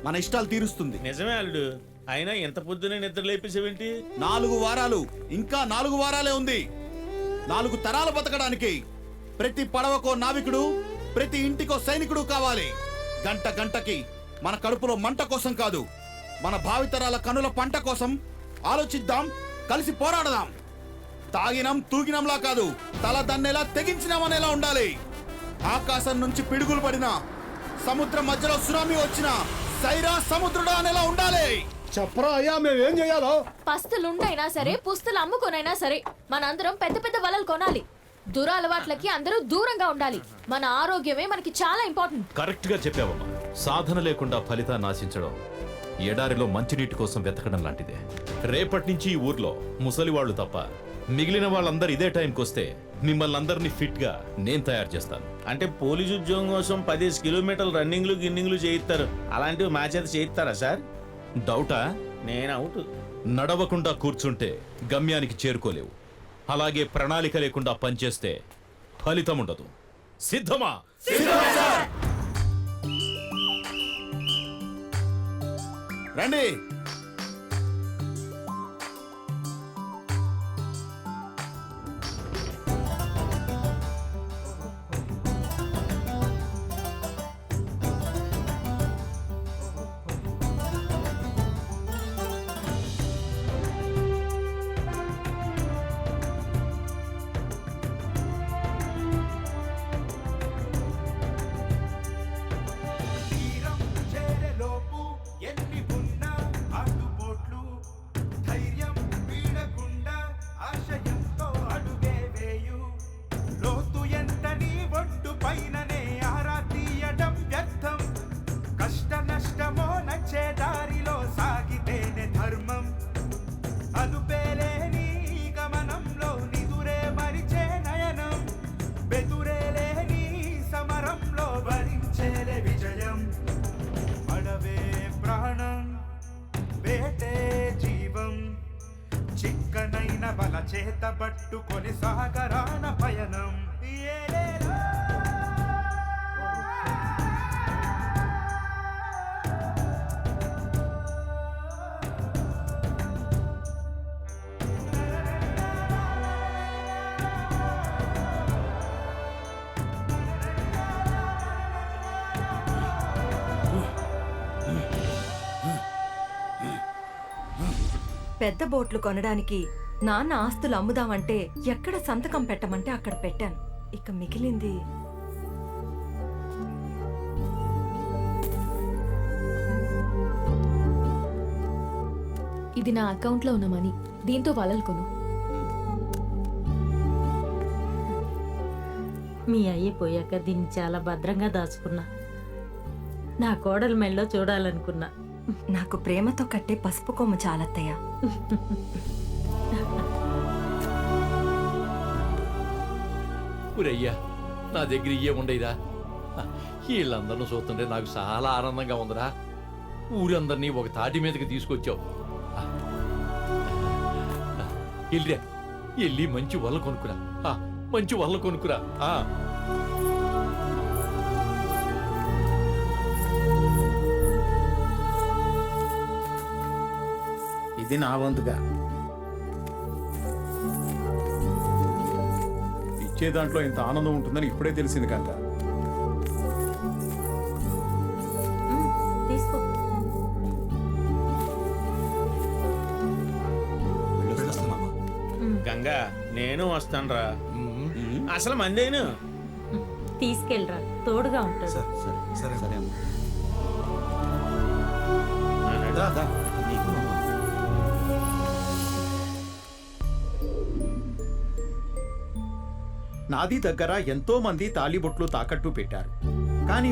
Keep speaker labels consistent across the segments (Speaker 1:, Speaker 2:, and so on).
Speaker 1: మన ఇష్టాలు తీరుస్తుంది.
Speaker 2: నిజమే అల్లుడు. అయినా ఎంత పొద్దునే నిద్ర లేపేసేవేంటి?
Speaker 1: 4 వారాలు, ఇంకా 4 వారాలే ఉంది. 4 తరాలు బతకడానికి ప్రతి పడవకో నావికుడు, ప్రతి ఇంటికో సైనికుడు కావాలి. గంట గంటకి మన కడుపులో మంట కోసం కాదు, మన భావితరాల కనుల పంట కోసం ఆలోచిద్దాం, కలిసి పోరాడదాం. తాగినం తూగినంలా కాదు, తల దన్నేలా తెగించినామనేలా ఉండాలి. ఆకాశం నుంచి పిడుగులు పడినా, సముద్రం మధ్యలో సునామీ వచ్చినా సైరా సముద్రుడా అనేలా ఉండాలి.
Speaker 3: చెప్పరా అయ్యా, మేమేం చేయాలో?
Speaker 4: పస్తులుండైనా సరే, పుస్తులు అమ్ముకొనైనా సరే మనందరం పెద్ద పెద్ద వలలు కొనాలి. దురలవాట్లకి అందరూ దూరంగా ఉండాలి. మన ఆరోగ్యమే మనకి చాలా ఇంపార్టెంట్.
Speaker 5: కరెక్ట్ గా చెప్పావమ్మా. సాధన లేకుండా ఫలితాన్ని ఆశించడం ఎడారిలో మంచినీటి కోసం వెతకడం లాంటిదే. రేపటి నుంచి ఈ ఊర్లో ముసలివాళ్లు తప్ప మిగిలిన వాళ్ళందరూ ఇదే టైంకి వస్తే మిమ్మల్ని అందరినీ ఫిట్ గా నేను తయారు చేస్తాను.
Speaker 2: అంటే పోలీసు ఉద్యోగం కోసం 10 కిలోమీటర్లు రన్నింగ్లు గిన్నింగ్లు చేయిస్తారు. అలాంటివి మా చేత చేయిస్తారా సార్?
Speaker 5: డౌటా?
Speaker 2: నేను అవుట్.
Speaker 5: నడవకుండా కూర్చుంటే గమ్యానికి చేరుకోలేవు. అలాగే ప్రణాళిక లేకుండా పనిచేస్తే ఫలితం ఉండదు. సిద్ధమా?
Speaker 1: రండి.
Speaker 6: చిక్కనైన బల చేత పట్టుకొని సాగరాన పయనం.
Speaker 7: పెద్ద బోట్లు కొనడానికి నాన్న ఆస్తులు అమ్ముదామంటే ఎక్కడ సంతకం పెట్టమంటే అక్కడ పెట్టాను. ఇక మిగిలింది
Speaker 4: ఇది నా అకౌంట్ లో ఉన్న మనీ. దీంతో వలలు కొను.
Speaker 8: మీ అయ్యి పోయాక దీన్ని చాలా భద్రంగా దాచుకున్నా. నా కోడలు మెళ్ళో చూడాలనుకున్నా.
Speaker 7: నాకు ప్రేమతో కట్టే పసుపు కొమ్ము చాలత్తయ్య.
Speaker 9: ఊరయ్యా, నా దగ్గర ఇయ్యే ఉండేదా? వీళ్ళందరినీ చూస్తుంటే నాకు చాలా ఆనందంగా ఉందిరా. ఊరందరినీ ఒక తాటి మీదకి తీసుకొచ్చావు. వెళ్ళిరా, వెళ్ళి మంచి వల్ల కొనుక్కురా. మంచి వల్ల కొనుక్కురా.
Speaker 2: ఇది నా వంతుగా.
Speaker 3: ఇచ్చే దాంట్లో ఇంత ఆనందం ఉంటుందని ఇప్పుడే తెలిసింది కాక.
Speaker 8: తీసుకో.
Speaker 2: గంగా, నేను వస్తానురా. అసలు మందేను
Speaker 8: తీసుకెళ్ళరా, తోడుగా ఉంటుంది.
Speaker 1: సరే సరే.
Speaker 10: నాది దగ్గర ఎంతో మంది తాళిబొట్లు తాకట్టు పెట్టారు. కానీ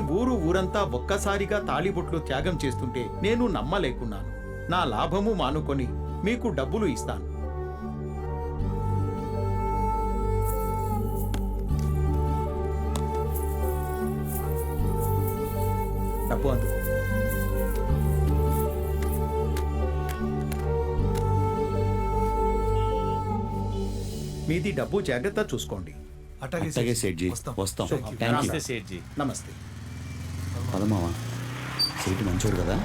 Speaker 10: ఊరంతా ఒక్కసారిగా తాళిబొట్లు త్యాగం చేస్తుంటే నేను నమ్మలేకున్నాను. నా లాభము మానుకొని మీకు డబ్బులు ఇస్తాను. డబ్బు అందుకో. మీది డబ్బు జాగ్రత్త చూసుకోండి.
Speaker 1: అట్లాగే సేట్జీ, వస్తాం.
Speaker 2: నమస్తే సేట్జీ.
Speaker 10: నమస్తే.
Speaker 1: పదమావా. సీటు మంచోడు కదా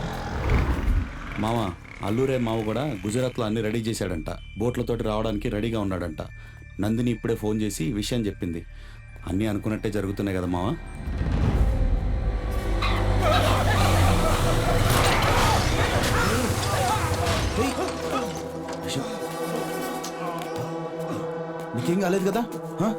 Speaker 1: మామ. అల్లూరే మావ కూడా గుజరాత్లో అన్ని రెడీ చేశాడంట. బోట్లతోటి రావడానికి రెడీగా ఉన్నాడంట. నందిని ఇప్పుడే ఫోన్ చేసి విషయం చెప్పింది. అన్నీ అనుకున్నట్టే జరుగుతున్నాయి కదా మావ. నీకేం కాలేదు కదా? హ?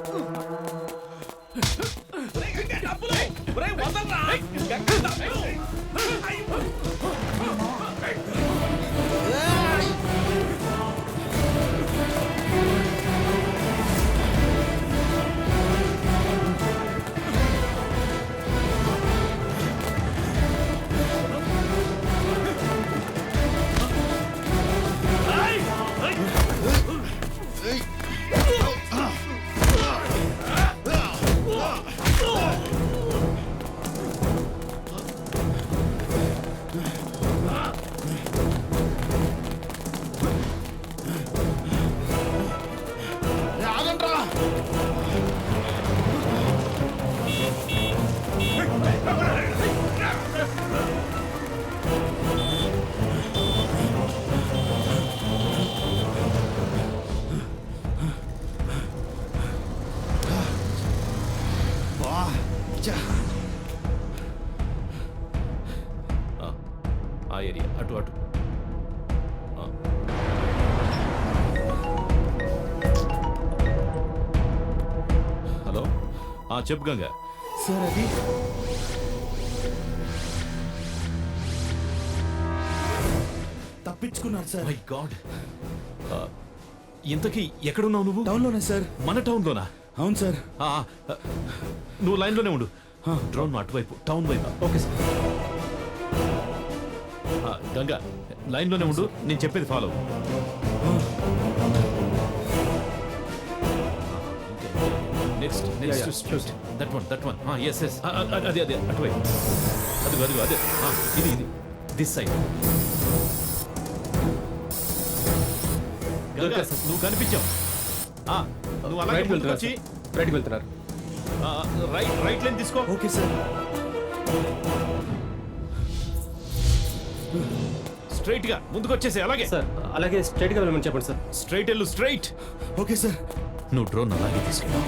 Speaker 5: ఆ ఏరియా అటు అటు. హలో, చెప్పు గంగా.
Speaker 1: సార్ అది తప్పించుకున్నారు సార్.
Speaker 5: మై గాడ్, ఇంతకీ ఎక్కడున్నావు నువ్వు?
Speaker 1: టౌన్లోనే సార్.
Speaker 5: మన టౌన్లోనా?
Speaker 1: అవును సార్.
Speaker 5: నువ్వు లైన్లోనే ఉండు. డ్రోన్ అటువైపు, టౌన్ వైపు.
Speaker 1: Okay sir.
Speaker 5: గంగా, లైన్లోనే ఉండు, నేను చెప్పేది follow. Next next that one yes yes, అదే అదే అటువైపు. అదిగో అదే, ఇది దిస్ సైడ్. గంగా, నువ్వు కనిపించావు. నువ్వు అలాగే ముందుకొచ్చి
Speaker 3: రైట్కి వెళ్తున్నారు.
Speaker 5: రైట్ లైన్ తీసుకో.
Speaker 1: Okay sir.
Speaker 5: స్ట్రైట్ గా ముందుకు వచ్చేసి అలాగే.
Speaker 3: సార్ అలాగే స్ట్రైట్గా వెళ్ళమని చెప్పండి సార్.
Speaker 5: స్ట్రైట్ వెళ్ళు, స్ట్రైట్.
Speaker 1: Okay sir.
Speaker 5: నువ్వు డ్రోన్ అలాగే తీసుకెళ్ళు.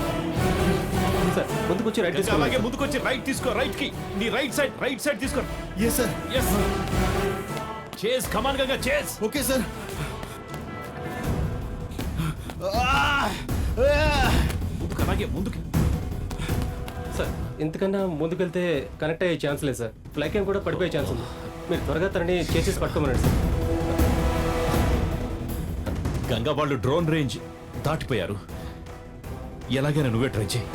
Speaker 3: సార్ ముందుకు వచ్చి రైట్
Speaker 5: అలాగే ముందుకు వచ్చి రైట్ తీసుకో. రైట్ కి నీ రైట్ సైడ్ తీసుకో.
Speaker 1: Yes sir.
Speaker 5: Yes, chase, come on Ganga, chase.
Speaker 1: Okay sir.
Speaker 5: ముందుకు, అలాగే ముందుకు.
Speaker 3: సార్ ఇంతకన్నా ముందుకెళ్తే కనెక్ట్ అయ్యే ఛాన్స్ లేదు సార్. ఫ్లైట్ ఏం కూడా పడిపోయే ఛాన్స్ ఉంది. మీరు త్వరగా తనని చేసేసి పట్టుకోమనండి సార్.
Speaker 5: గంగా వాళ్ళు డ్రోన్ రేంజ్ దాటిపోయారు. ఎలాగైనా నువ్వే ట్రై చేయి.